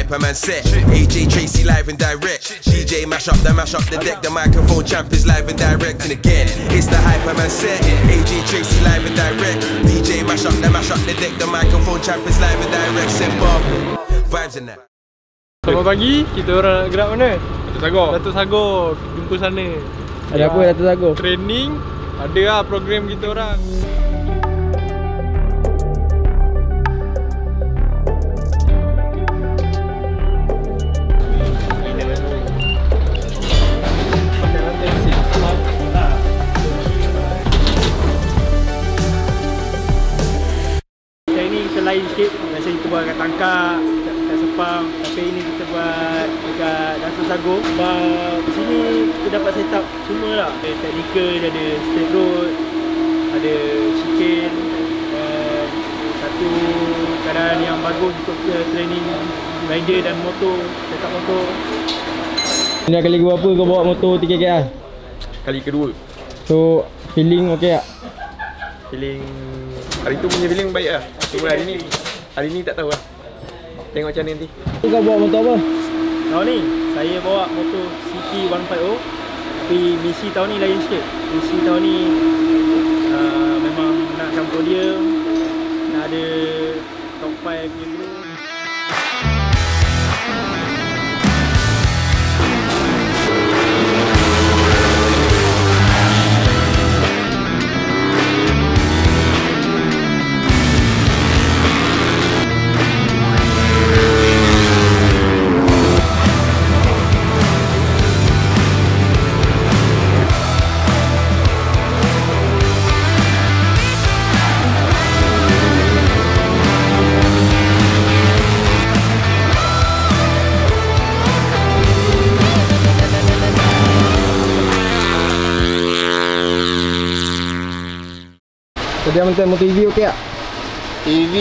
Hyperman set. AJ Tracy live and direct. DJ mash up the deck. The microphone champ is live and direct. And again, it's the Hyperman set. AJ Tracy live and direct. DJ mash up the deck. The microphone champ is live and direct. Simple vibes in that. Selamat pagi, kita orang gerak mana? Datuk Sagor. Datuk Sagor, jumpa sana. Ada apa Datuk Sagor? Training, ada lah program kita orang. Training selain sikit, biasa kita buat kat Tangkak, kat Sepang. Tapi ini kita buat dekat Datuk Sagor. Sebab sini kita dapat set up semua lah. Ada technical, dia ada straight road, ada chicane, dan satu keadaan yang bagus untuk kita training rider dan motor, set up motor. Ini dah kali berapa kau bawa motor 3KR? Kali kedua. So, feeling okey tak? Feeling hari tu punya feeling baik lah. Cuma hari ni tak tahu lah. Tengok macam mana nanti. Kau bawa motor apa? Tahun ni saya bawa motor CT150. Tapi misi tahun ni lain sikit. Misi tahun ni memang nakkan podium, nak ada top 5 punya group. Tadi Abang motor EV okey tak? EV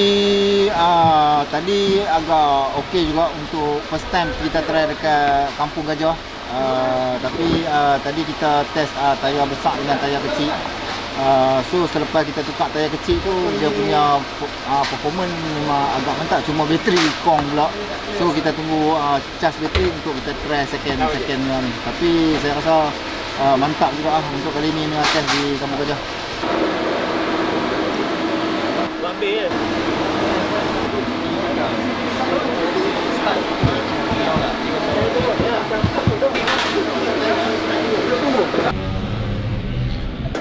tadi agak okey juga untuk first time kita try dekat Kampung Gajah. Tapi tadi kita test tayar besar dengan tayar kecil. So selepas kita tukar tayar kecil tu, dia punya performance memang agak mantap. Cuma bateri kong pula. So kita tunggu charge bateri untuk kita try second ni. Tapi saya rasa mantap juga untuk kali ni dengan test di Kampung Gajah. Ambil je.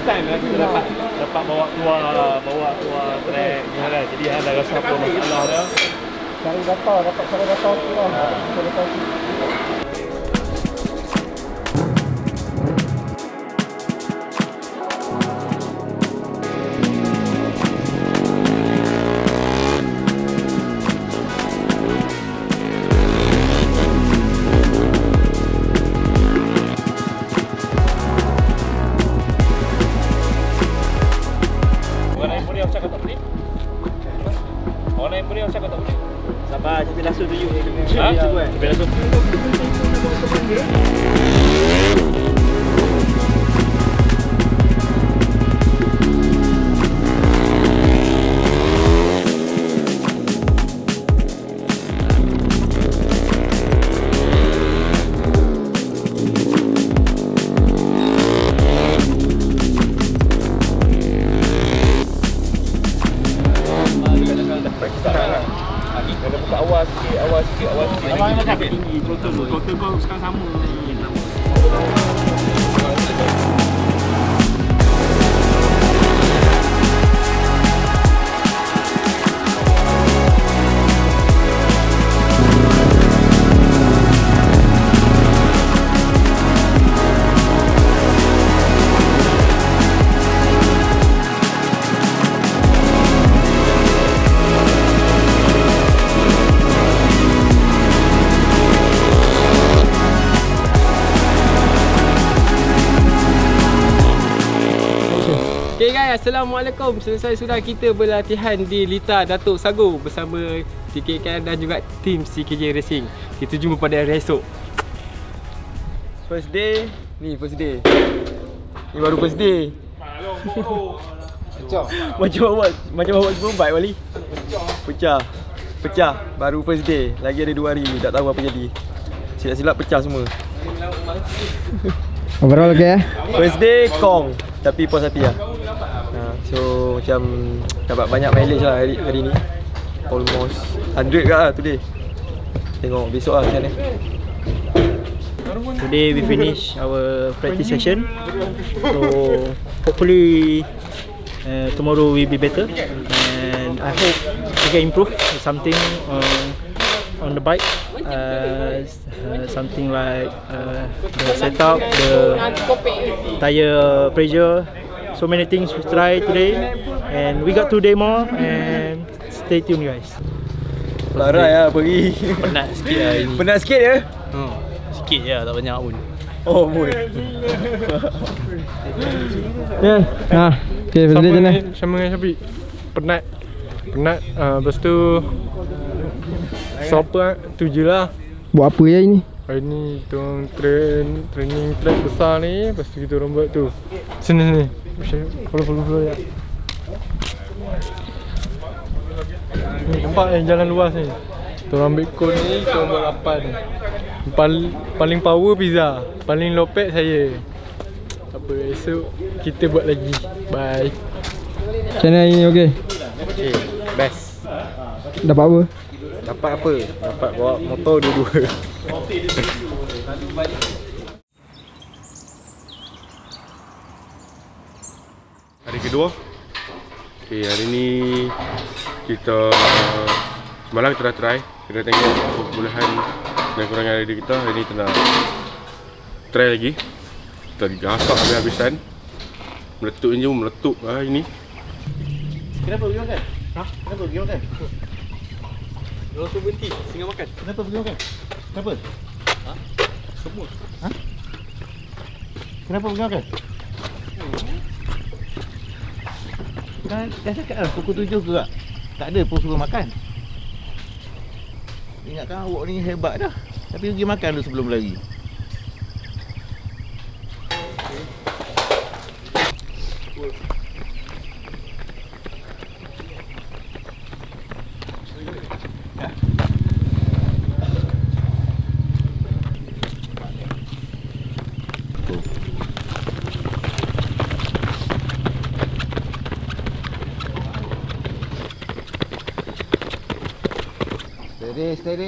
Time lah kita dapat bawa keluar track ni kan. Jadi ada rasa apa masalah dia. Cari data, dapat cari data tu lah. Orang yang boleh macam kau tak boleh. Sabar, cabai langsung tunjuk. Cabai langsung. Kena buka awal sikit. Abang memang tak tinggi. Total kau sekarang sama. Okay guys, Assalamualaikum. Selesai sudah kita berlatihan di Lita Datuk Sagor bersama TKKR dan juga tim CKJ Racing. Kita jumpa pada hari esok. First day. Ni first day. Ni baru first day. Macam awak superbike Wali. Pecah. Pecah. Baru first day. Lagi ada 2 hari. Tak tahu apa jadi. Silap-silap pecah semua. Overall okay First day Kong. Tapi puas hati lah. So macam dapat banyak mileage lah hari ni. Almost 100 kat lah today. Tengok besok lah macam mana. Today we finish our practice session. So hopefully tomorrow will be better, and I hope we can improve something on the bike. Something like the setup, the tire pressure. So many things we try today, and we got 2 days more, and stay tuned guys. Larai lah pergi. Penat sikit lah ini. Penat sikit ya? Sikit je, tak banyak pun. Oh boy. Ya. Okay, first day macam mana? Sama dengan Syafiq. Penat. Lepas tu Soper tu je lah. Buat apa ya ini? Hari ni kita orang training track besar ni. Lepas tu kita orang buat tu. Sini. Follow ya. Ni tempat yang jalan luas ni. Kita orang ambil code ni, kita orang buat 8. Paling power pizza, paling low pack saya. Apa, esok kita buat lagi. Bye. Macam mana ini okey? Okay, best. Dapat apa? Dapat apa? Dapat bawa motor dua-dua. Hari kedua. Okay, hari ni kita semalam kita dah try. Kita dah tengok kebolehan dan kurangan diri kita. Hari ni kita nak try lagi. Kita gasak habis-habisan. Meletup je meletup hari ni. Kenapa pergi makan? Kenapa pergi makan? Orang tu berhenti, singgah makan. Kenapa pergi makan? Kenapa? Semua. Kenapa pergi makan? Dah cakap lah pukul 7 ke tak? Tak ada pun suruh makan. Ingatkan awak ni hebat dah. Tapi pergi makan dulu sebelum lari.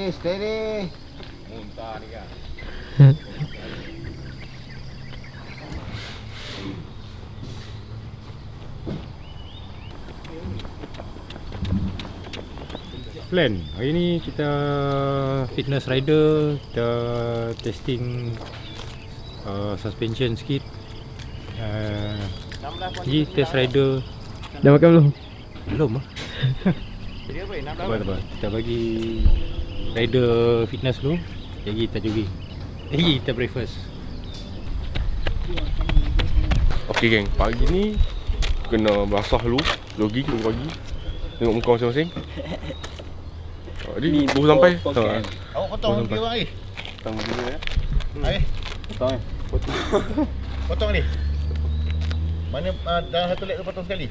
Steady. Muntah ni kan. Plan. Hari ni kita fitness rider, kita testing suspension sikit. Jadi test rider. Dah makan belum? Belum lah. Apa? Kita bagi rider fitness dulu. Lagi kita jogging. Lagi kita breakfast. Okay geng, pagi ni kena basah dulu, jogging pagi. Tengok muka masing-masing. Ni baru sampai. Awak potong lagi orang ni. Potong dulu ya. Hai. Potong ni. Mana dalam satu leg tu potong sekali?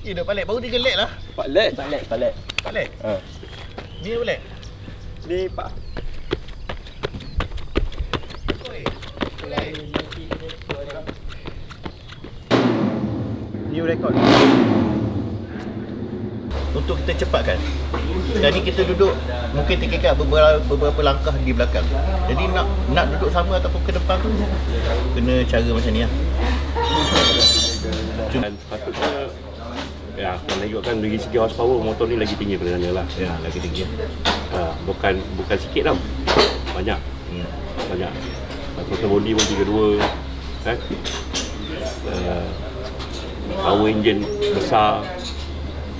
Dah balik baru 3 leg lah. 4 leg. Balik. Ni berapa leg? Ni 4. New record. Untuk kita cepatkan. Sekarang ni kita duduk mungkin terkekat beberapa langkah di belakang. Jadi nak duduk sama ataupun ke depan tu kena cara macam ni lah. Dan sepatutnya ya, menunjukkan dari segi horsepower motor ni lagi tinggi daripada sana lah. Ya, lagi tinggi. Bukan sikit tau. Banyak. Banyak. Total body pun 32 kan. Power engine besar.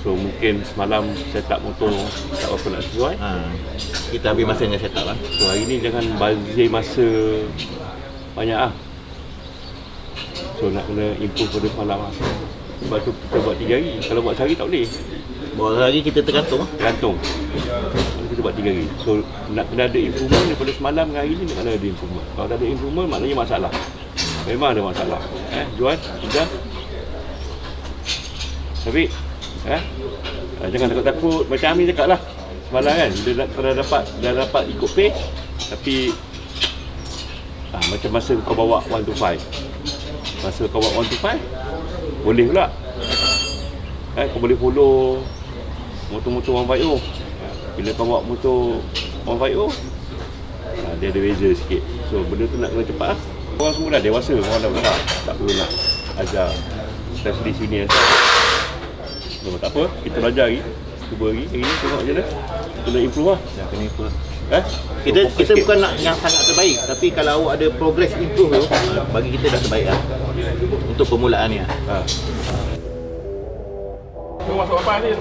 So mungkin semalam setup motor tak apa nak sesuai. Kita habis masa dengan setup lah. So hari ni jangan bazir masa banyak lah. So nak kena improve pada semalam lah. Sebab tu kita buat 3 hari. Kalau buat sehari tak boleh. Buat sehari kita tergantung. Kita buat 3 hari. So nak kena ada improvement daripada semalam dengan hari ni, nak kena ada improvement. Kalau tak ada improvement maknanya masalah. Memang ada masalah. Juan, Ida. Tapi Jangan takut-takut. Macam Amin cakap lah semalam kan, dia dah dapat ikut pace. Tapi macam masa kau bawa 1 to 5, masa kau bawa 1 to 5 boleh pula kan, kau boleh follow motor-motor 150. Bila kau bawa motor 150, dia ada beza sikit. So benda tu nak kena cepat lah. Orang semua dah dewasa, orang dah besar, tak perlu nak ajar specialist senior. So tak apa, kita belajar lagi, cuba lagi tengok je dah. Kita nak improve lah. Kena improve. Kita bukan nak yang sangat terbaik, tapi kalau awak ada progress improve tu, bagi kita dah terbaik lah untuk permulaan ni. Masuk apa ni?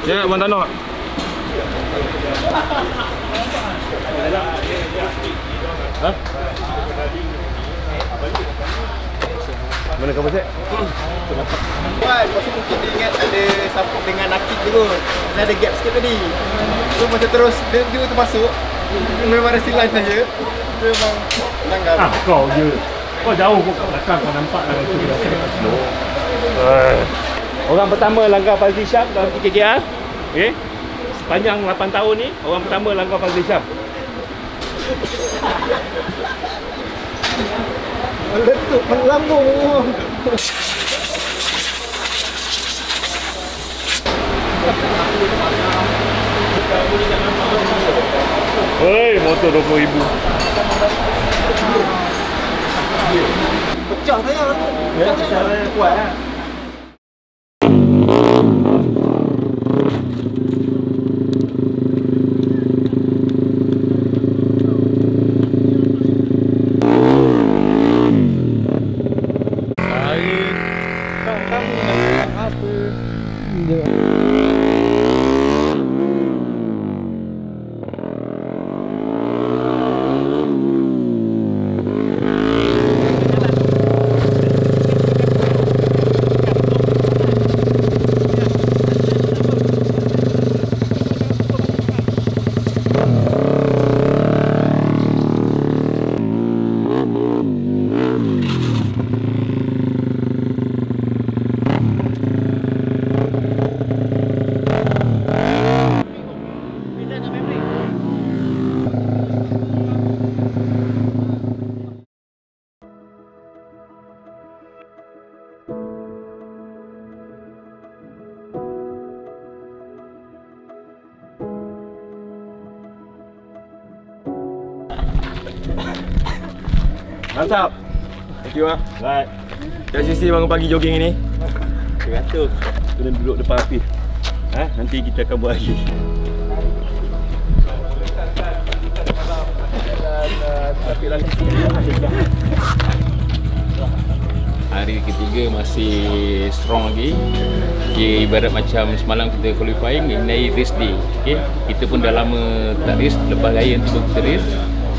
Ya, Abang tak nak. Mana kamu cek? Pasal mungkin dia ingat ada support dengan Nakid tu kot. Dan ada gap sikit tadi. So macam terus dia termasuk. Memang ada silan saja. Dia memang langgar. Kau je. Kau jauh kau kat belakang, kau nampak lah itu dia rasa dekat slow. Orang pertama langgar Fazli Syam dalam TKKR. Okay. Sepanjang 8 tahun ni, orang pertama langgar Fazli Syam. Meletup melambung. Hei, motor 20,000. Pecah tayar tu. Ya, secara kuat lah. Mantap. Thank you ah. Right. Terima kasih bangun pagi jogging ini. Beratur. Kena duduk depan api. Nanti kita akan buat lagi. Hari ketiga masih strong lagi. Okay, ibarat macam semalam kita qualifying, ini race day. Okay, kita pun dah lama tak race, lepas raya untuk kita race.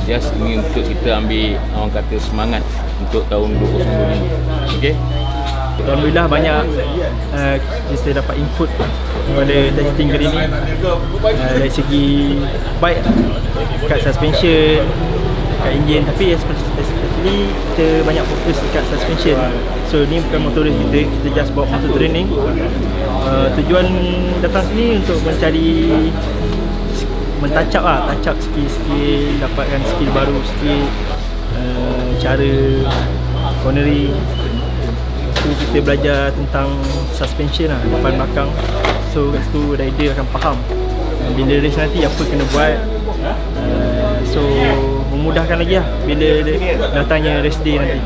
Just ini untuk kita ambil, orang kata, semangat untuk tahun 2022. Okay. Alhamdulillah banyak kita dapat input pada testing kali ni, dari segi bike, kat suspension, kat engine, tapi especially kita banyak fokus dekat suspension. So ni bukan motor race kita just bawa motor training. Tujuan datang sini untuk mencari, mentouch up skill, dapatkan skill baru sikit, cara cornering. So kita belajar tentang suspension lah, depan belakang. So kat situ rider akan faham bila race nanti apa kena buat. So memudahkan lagi lah bila datangnya race day nanti.